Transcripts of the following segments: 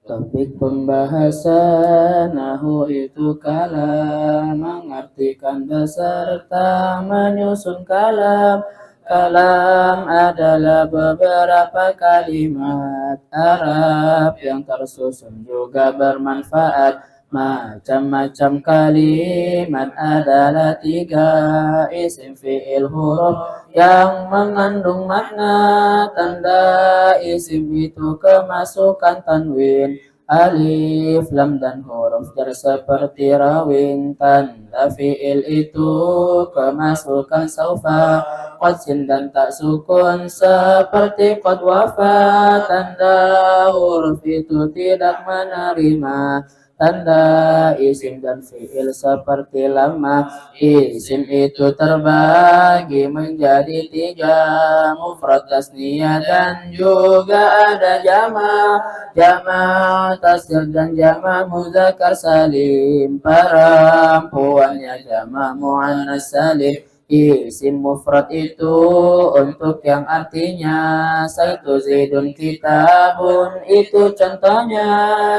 Topik pembahasan nahu itu kalam, mengartikan beserta menyusun kalam. Kalam adalah beberapa kalimat Arab yang tersusun juga bermanfaat. Macam-macam kalimat adalah 3 isim fi'il huruf yang mengandung makna. Tanda isim itu kemasukan tanwin, alif, lam, dan huruf jar seperti rawin. Tanda fi'il itu kemasukan saufa, qad, sin, dan tak sukun seperti qad wafa. Tanda huruf itu tidak menerima tanda isim dan fi'il seperti lama. Isim itu terbagi menjadi 3, mufrad, tasniyah, dan juga ada jama'. Jama' taksir dan jama' muzakkar salim, perempuannya jama' muannas salim. Isim mufrad itu untuk yang artinya saitu zaidun kitabun, itu contohnya.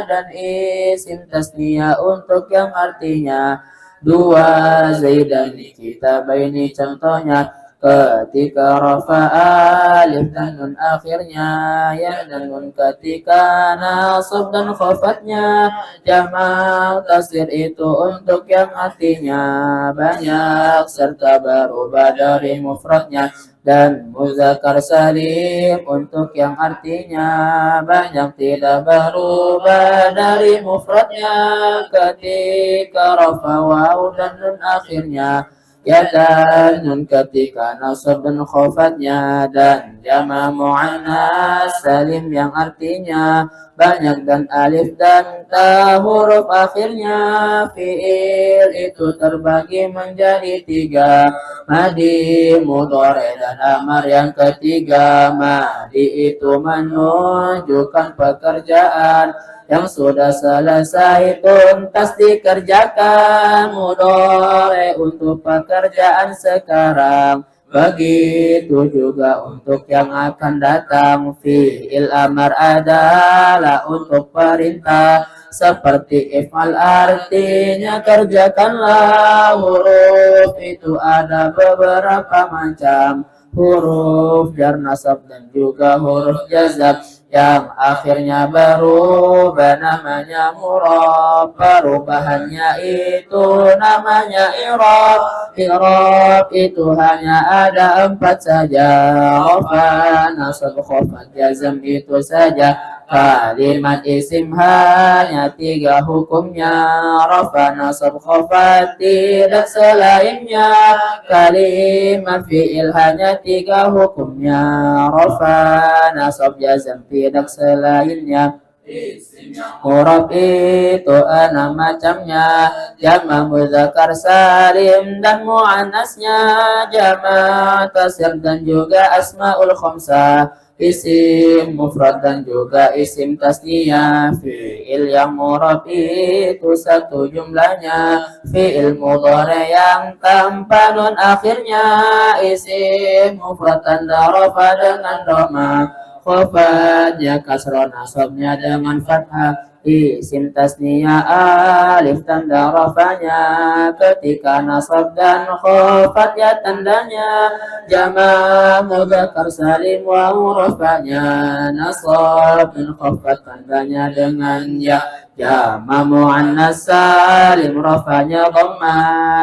Dan isim tasniyah untuk yang artinya 2 zaidani kitabaini, contohnya. Ketika rafa'a alif dan nun akhirnya, ya dan nun ketika nasab dan khofatnya. Jama' taksir itu untuk yang artinya banyak serta berubah dari mufradnya. Dan muzakkar salim untuk yang artinya banyak tidak berubah dari mufradnya. Ketika rafa waw dan nun akhirnya, ya dan nun ketika nasab dan khofatnya. Dan jama' muannas salim yang artinya banyak dan alif dan ta huruf akhirnya. Fi'il itu terbagi menjadi 3, madi, mudhari, dan amar yang ketiga. Madi itu menunjukkan pekerjaan yang sudah selesai tuntas dikerjakan. Mudhari untuk pekerjaan sekarang, begitu juga untuk yang akan datang. Fi'il amar adalah untuk perintah seperti if'al, artinya kerjakanlah. Huruf itu ada beberapa macam, huruf jar, nasab, dan juga huruf jazab yang akhirnya berubah namanya murab. Perubahannya itu namanya i'rab. I'rab itu hanya ada 4 saja, rafa, nasab, khafad, jazm, itu saja. Kalimat isim hanya 3 hukumnya, rafa, nasab, khafad, tidak selainnya. Kalimat fi'il hanya 3 hukumnya, rafa, nasab, jazm, tidak selainnya. Huruf itu 6 macamnya, jama' muzakkar salim dan muannasnya, jama' taksir, dan juga asmaul khamsah, isim mufrad, dan juga isim tasniyah. Fi'il yang murab itu 1 jumlahnya, fi'il mudhari yang tanpa nun akhirnya, isim mufrad tanda rafa dengan dhamma, khafadnya kasroh, nasabnya dengan fathah. Isim tasniyah alif tanda rafanya, ketika nasab dan khafat ya tandanya. Jama' mudzakkar salim wawu rafanya, nasab dan khafat tandanya dengan ya. Jama' muannas salim rafanya dhamma,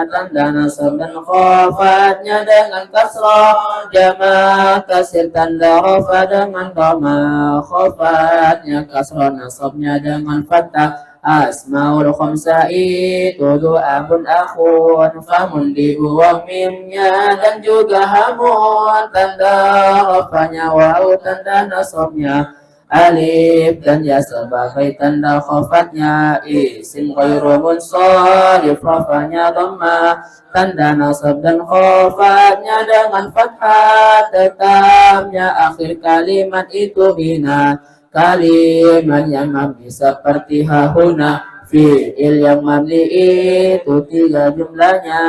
tanda nasab dan khafatnya dengan kasrah. Jama' taksir tanda rafa dengan dhamma, khafatnya kasrah, nasabnya dengan fathah. Asmaul khamsah itu du'abun, akhun, famun, dibu, wa mimnya, dan juga hamun. Tanda rafanya wawu, tanda nasabnya alif, dan ya sebagai tanda khafatnya. Isim ghairu munsharif rafanya dhamma, tanda nasab dan khafatnya dengan fathah. Tetapnya akhir kalimat itu bina, kalimat yang mabni seperti hahuna. Fi'il yang mabni itu 3 jumlahnya,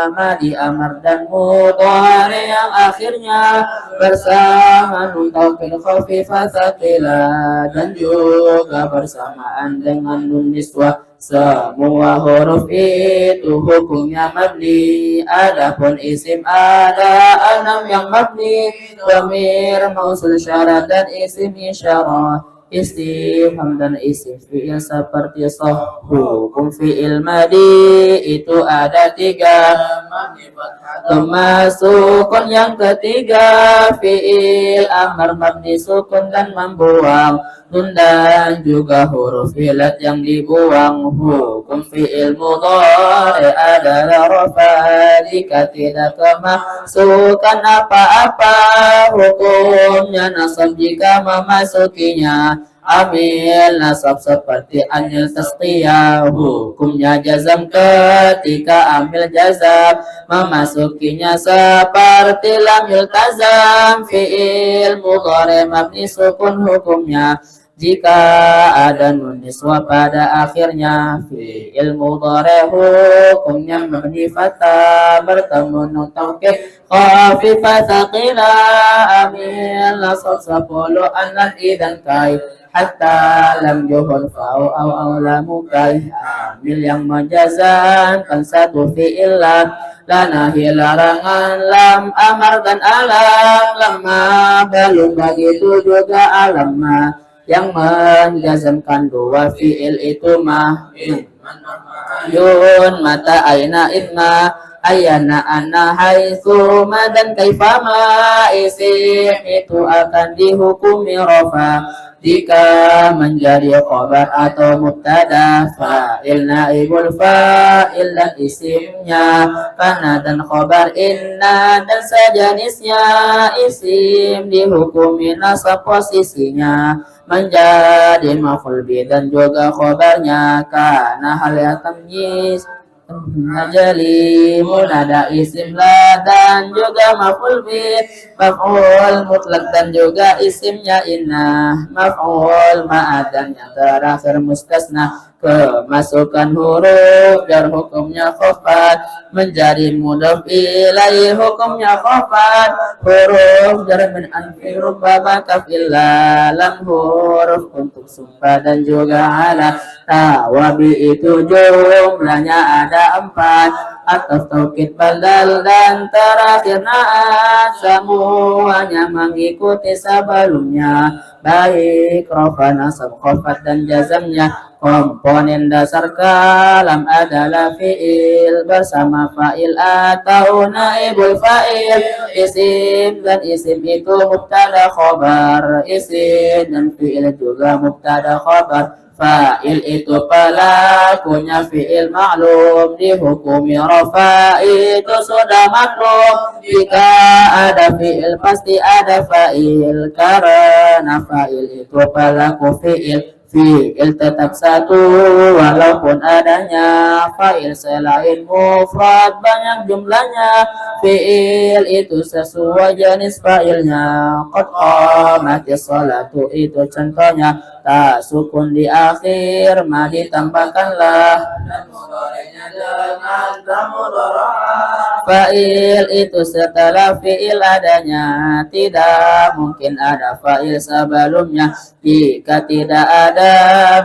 madi, amar, dan mudhari yang akhirnya bersama nun taukid khafifah tsaqila, dan juga bersamaan dengan nun niswah. Semua huruf itu hukumnya mabni, adapun isim ada 6 yang mabni, dhamir, mausul, syarat, dan isim isyarah. Istifham dan isim fi'il seperti soh. Hukum fi'il madi itu ada 3, sukun yang ketiga, fi'il amar mabni sukun dan membuang nun, dan juga huruf ilat yang dibuang. Hukum fi'il mudhari adalah rafa jika tidak kemasukan apa-apa, hukumnya nasab jika memasukinya amil nasab seperti anil tasqiyah, hukumnya jazam ketika amil jazam memasukinya seperti lam yultazam. Fi'il mudhari mabni sukun hukumnya jika ada nun niswa pada akhirnya. Fi'il mudhari hukumnya mabni fathah bertemu nun taukid khafifah tsaqila, amil nasab 10 anan idan kai hatta lam yuhul fa'u au lamu kai, amil yang menjazamkan 1 fi'il lam, nahi larangan lam, amar, dan alam. Lama belum begitu juga alamma yang menjazamkan 2 fi'il itu mah yun, mata, aina, idma, ayana, anna, haitsu, ma, dan kaifama. Isim itu akan dihukumi rafa jika menjadi khabar atau mubtada, fa'il, naibul fa'il, dan isimnya kana dan khabar inna dan sejenisnya. Isim dihukumi nasab posisinya menjadi maf'ul bi dan juga khabarnya kana hal yang tamyiz najali munada isim la dan juga maf'ul bi, maf'ul mutlak dan juga isimnya inna, maf'ul ma'ad dan yang terakhir mustasna. Kemasukan huruf jar hukumnya khafat menjadi mudhaf ilaih hukumnya khafat. Huruf jar min anfi rubbama kafil lam, huruf untuk sumpah dan juga ala. Tawabi itu jumlahnya ada 4, atau taukid badal dan terakhir naat, semuanya mengikuti sebelumnya baik rafa, nasab, khafat, dan jazamnya. Komponen dasar kalam adalah fi'il bersama fa'il atau naibul fa'il. Isim dan isim itu mubtada khabar, isim dan fi'il juga mubtada khabar. Fa'il itu pelakunya fi'il maklum, dihukumi rafa itu sudah maklum. Jika ada fi'il pasti ada fa'il, karena fa'il itu pelaku fi'il. Fi'il tetap 1 walaupun adanya fa'il selain mufrad banyak jumlahnya. Fi'il itu sesuai jenis fa'ilnya. Qad qamatis sholatu itu contohnya, tak sukun di akhir ma ditambahkanlah dan mudhari'nya dengan mudhari'. Fa'il itu setelah fi'il adanya, tidak mungkin ada fa'il sebelumnya. Jika tidak ada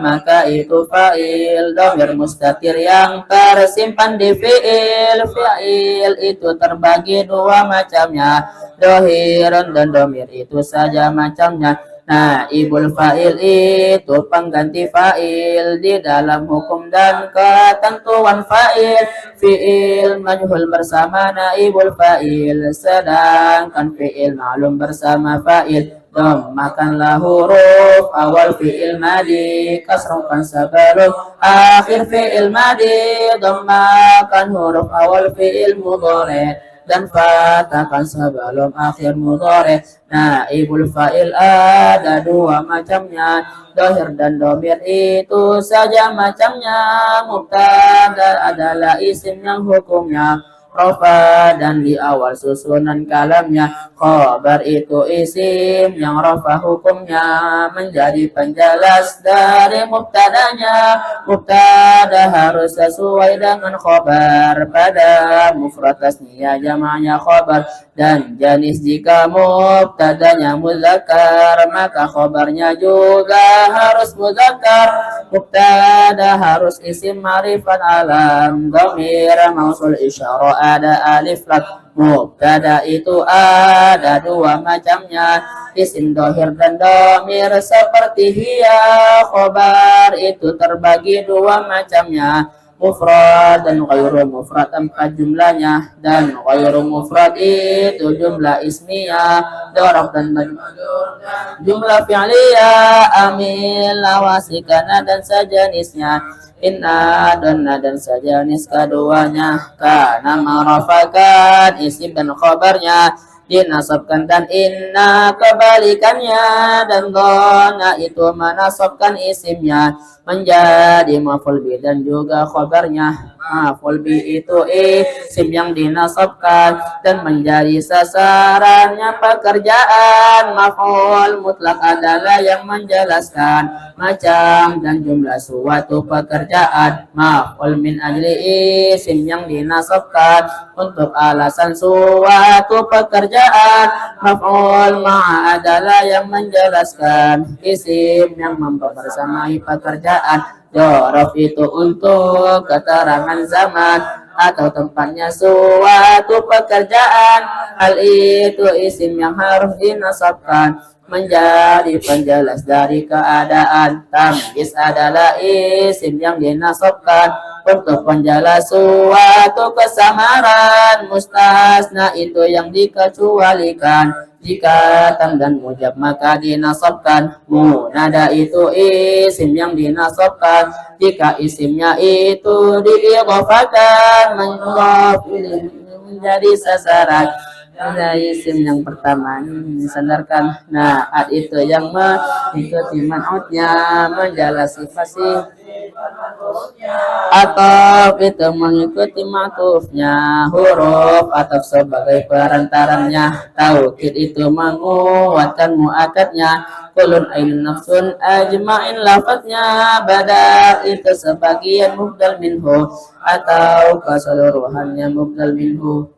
maka itu fa'il dhamir mustatir yang tersimpan di fi'il. Fa'il itu terbagi 2 macamnya, dhohirun dan dhamir itu saja macamnya. Naibul fa'il itu pengganti fa'il di dalam hukum dan ketentuan fa'il. Fi'il majhul bersama naibul fa'il, sedangkan fi'il ma'lum bersama fa'il. Dhammakanlah huruf awal fi'il madi, kasrahkan sebelum akhir fi'il madi. Dhammakan huruf awal fi'il mudhari dan fathahkan sebelum akhir mudhari. Naibul fa'il ada 2 macamnya, dhahir dan dhamir itu saja macamnya. Mubtada adalah isim yang hukumnya rofa dan di awal susunan kalamnya. Khobar itu isim yang rofa hukumnya menjadi penjelas dari mubtadanya. Mubtada harus sesuai dengan khobar pada mufrad tasniyah jamaknya khobar, dan jenis jika mubtadanya muzakkar maka khobarnya juga harus muzakkar. Mubtada harus isim ma'rifat alam dhamir mausul isyara ada alif lam. Mubtada itu ada dua macamnya, isim dohir dan dhamir seperti hiya. Khobar itu terbagi dua macamnya, mufrad dan ghairu mufrad 4 jumlahnya, dan ghairu mufrad itu jumlah ismiyah, dzaraf dan jumlah fi'liyah, amil, lawasikana dan sejenisnya. Inna, donna dan sejenis keduanya. Kana marafakan isim dan khabarnya dinasabkan, dan inna kebalikannya, dan donna itu menasabkan isimnya menjadi maf'ul bi dan juga khabarnya. Maf'ul bi itu isim yang dinasabkan dan menjadi sasarannya pekerjaan. Maf'ul mutlak adalah yang menjelaskan macam dan jumlah suatu pekerjaan. Maf'ul min ajli isim yang dinasabkan untuk alasan suatu pekerjaan. Maf'ul ma'a adalah yang menjelaskan isim yang mempersamai pekerjaan. Dzaraf itu untuk keterangan zaman atau tempatnya suatu pekerjaan. Hal itu isim yang harus dinasabkan menjadi penjelas dari keadaan. Tamyiz adalah isim yang dinasabkan untuk penjelas suatu kesamaran. Mustasna itu yang dikecualikan. Jika tam dan mujab maka dinasabkan. Munada itu isim yang dinasabkan jika isimnya itu diidhafakan menjadi sasaran. Ada isim yang pertama ini disandarkan. Nah, ad itu yang mengikuti man'utnya menjalasi fasih, atau itu mengikuti ma'tufnya, huruf atau sebagai perantaranya. Taukid itu menguatkan mu'akadnya. Kulun ainun nafsun ajma'in lafadznya. Badal itu sebagian mubdal minhu atau keseluruhannya mubdal minhu.